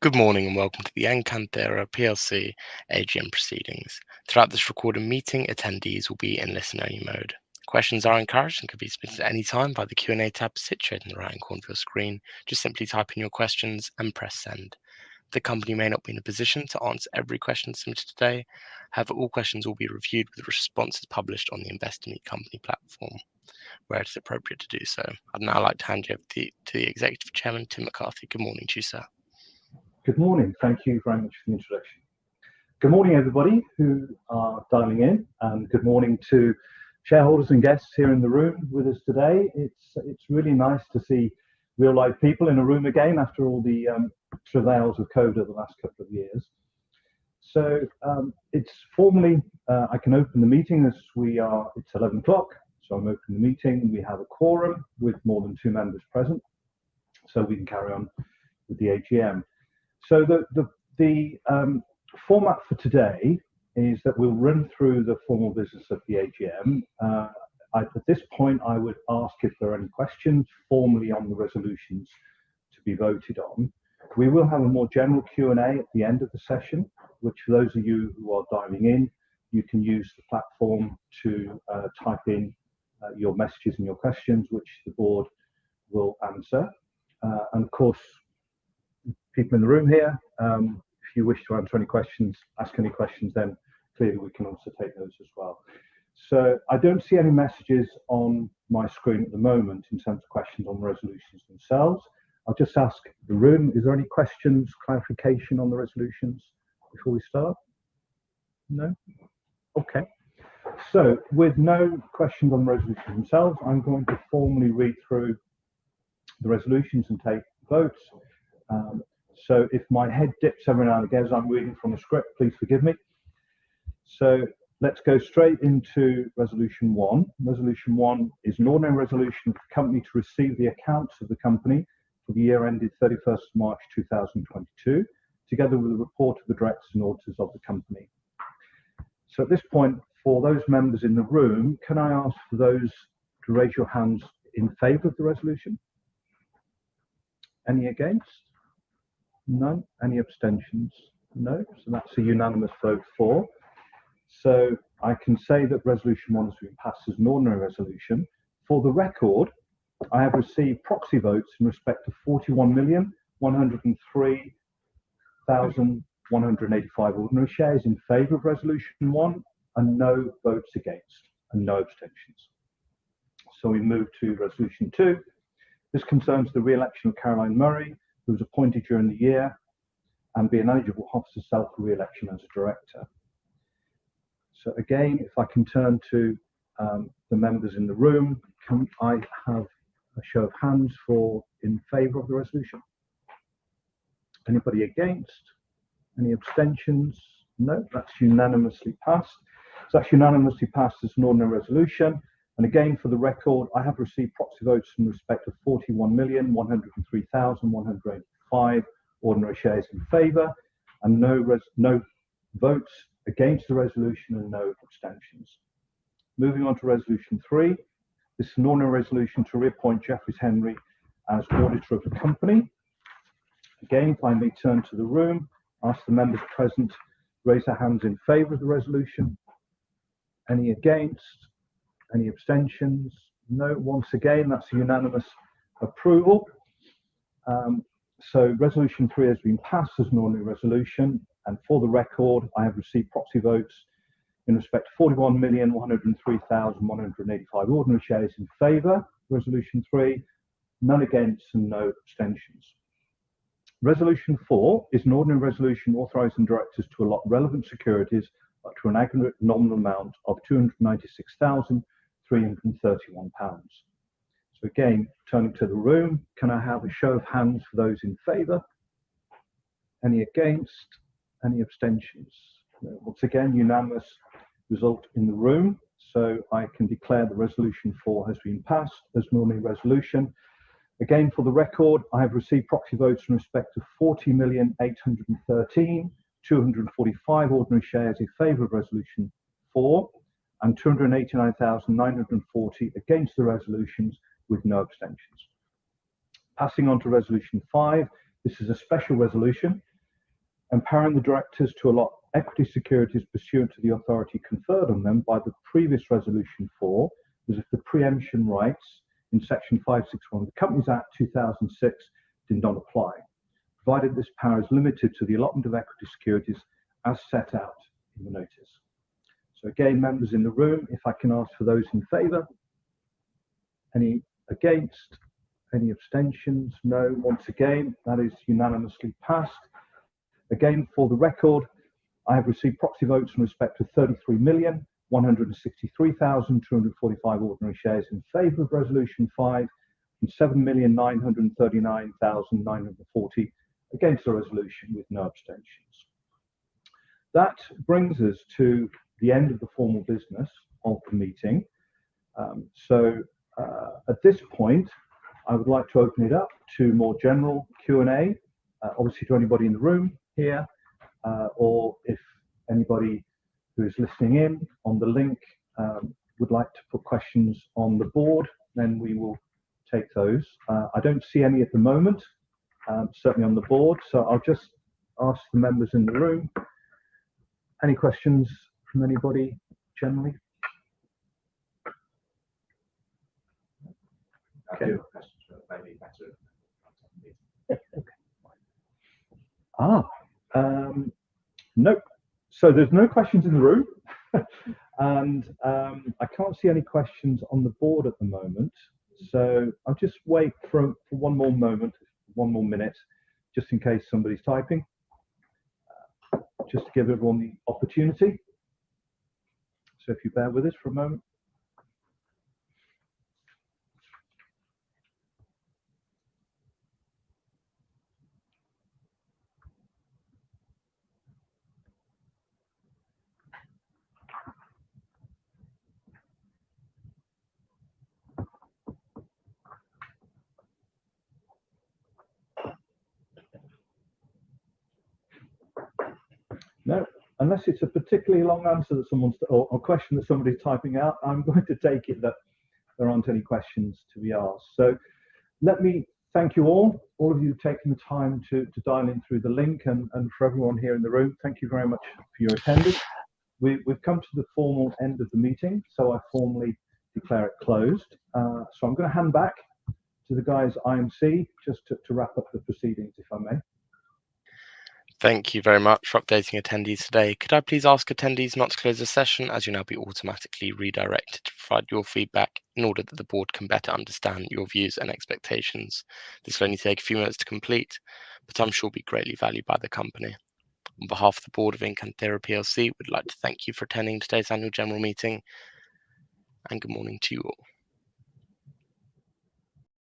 Good morning and welcome to the INCANTHERA PLC AGM Proceedings. Throughout this recorded meeting, attendees will be in listen-only mode. Questions are encouraged and can be submitted at any time by the Q&A tab situated in the right-hand corner of your screen. Just simply type in your questions and press send. The company may not be in a position to answer every question submitted today. However, all questions will be reviewed with responses published on the Investor Meet Company platform, where it is appropriate to do so. I'd now like to hand you over to the Executive Chairman, Tim Mccarthy. Good morning to you, sir. Good morning. Thank you very much for the introduction. Good morning, everybody who are dialing in, and good morning to shareholders and guests here in the room with us today. It's really nice to see real live people in a room again after all the travails of COVID over the last couple of years. So it's formally, I can open the meeting as it's 11 o'clock, so I'm opening the meeting. We have a quorum with more than 2 members present, so we can carry on with the AGM. So the format for today is that we'll run through the formal business of the AGM. At this point, I would ask if there are any questions formally on the resolutions to be voted on. We will have a more general Q&A at the end of the session, which for those of you who are dialing in, you can use the platform to type in your messages and your questions, which the board will answer. And of course, people in the room here, if you wish to answer any questions, ask any questions, then clearly we can also take those as well. So I don't see any messages on my screen at the moment in terms of questions on the resolutions themselves. I'll just ask the room, is there any questions, clarification on the resolutions before we start? No? Okay. So with no questions on the resolutions themselves, I'm going to formally read through the resolutions and take votes. So if my head dips every now and again as I'm reading from a script, please forgive me. So let's go straight into Resolution 1. Resolution 1 is an ordinary resolution for the company to receive the accounts of the company for the year ended 31st March 2022, together with a report of the directors and auditors of the company. So at this point, for those members in the room, can I ask for those to raise your hands in favour of the resolution? Any against? None. Any abstentions? No. So that's a unanimous vote for. So I can say that Resolution 1 has been passed as an ordinary resolution. For the record, I have received proxy votes in respect of 41,103,185 ordinary shares in favour of Resolution 1 and no votes against and no abstentions. So we move to Resolution 2. This concerns the re-election of Caroline Murray, who was appointed during the year and being eligible offers herself for re-election as a director. So again, if I can turn to the members in the room, can I have a show of hands for in favour of the resolution? Anybody against? Any abstentions? No, that's unanimously passed. So that's unanimously passed as an ordinary resolution. And again, for the record, I have received proxy votes in respect of 41,103,185 ordinary shares in favour and no votes against the resolution and no abstentions. Moving on to Resolution 3. This is an ordinary resolution to reappoint Jeffries Henry as auditor of the company. Again, if I may turn to the room, ask the members present, raise their hands in favour of the resolution. Any against? Any abstentions? No. Once again, that's a unanimous approval. So Resolution 3 has been passed as an ordinary resolution, and for the record, I have received proxy votes in respect to 41,103,185 ordinary shares in favour. Resolution 3, none against and no abstentions. Resolution 4 is an ordinary resolution authorising directors to allot relevant securities up to an aggregate nominal amount of £296,331. So again, turning to the room, can I have a show of hands for those in favour? Any against? Any abstentions? Once again, unanimous result in the room. So I can declare that Resolution 4 has been passed as an ordinary resolution. Again, for the record, I have received proxy votes in respect of 40,813,245 ordinary shares in favour of Resolution 4 and 289,940 against the resolutions with no abstentions. Passing on to Resolution 5, this is a special resolution empowering the directors to allot equity securities pursuant to the authority conferred on them by the previous resolution 4, as if the preemption rights in section 561 of the Companies Act 2006 did not apply, provided this power is limited to the allotment of equity securities as set out in the notice. So again, members in the room, if I can ask for those in favour. Any against? Any abstentions? No. Once again, that is unanimously passed. Again, for the record, I have received proxy votes in respect of 33,163,245 ordinary shares in favour of Resolution 5 and 7,939,940 against the resolution with no abstentions. That brings us to the end of the formal business of the meeting. At this point, I would like to open it up to more general Q&A, obviously to anybody in the room here, or if anybody who is listening in on the link would like to put questions on the board, then we will take those. I don't see any at the moment, certainly on the board, so I'll just ask the members in the room. Any questions from anybody generally? Okay. Nope. So there's no questions in the room, and I can't see any questions on the board at the moment. So I'll just wait for one more moment, 1 more minute, just in case somebody's typing, just to give everyone the opportunity. So if you bear with us for a moment. No, unless it's a particularly long answer that someone's, or a question that somebody's typing out, I'm going to take it that there aren't any questions to be asked. So let me thank you all of you taking the time to dial in through the link, and for everyone here in the room, thank you very much for your attendance. We've come to the formal end of the meeting, so I formally declare it closed. So I'm going to hand back to the guys IMC just to wrap up the proceedings, if I may. Thank you very much for updating attendees today. Could I please ask attendees not to close the session, as you'll now be automatically redirected to provide your feedback in order that the board can better understand your views and expectations. This will only take a few minutes to complete, but I'm sure will be greatly valued by the company. On behalf of the board of INCANTHERA PLC, we'd like to thank you for attending today's annual general meeting, and good morning to you all.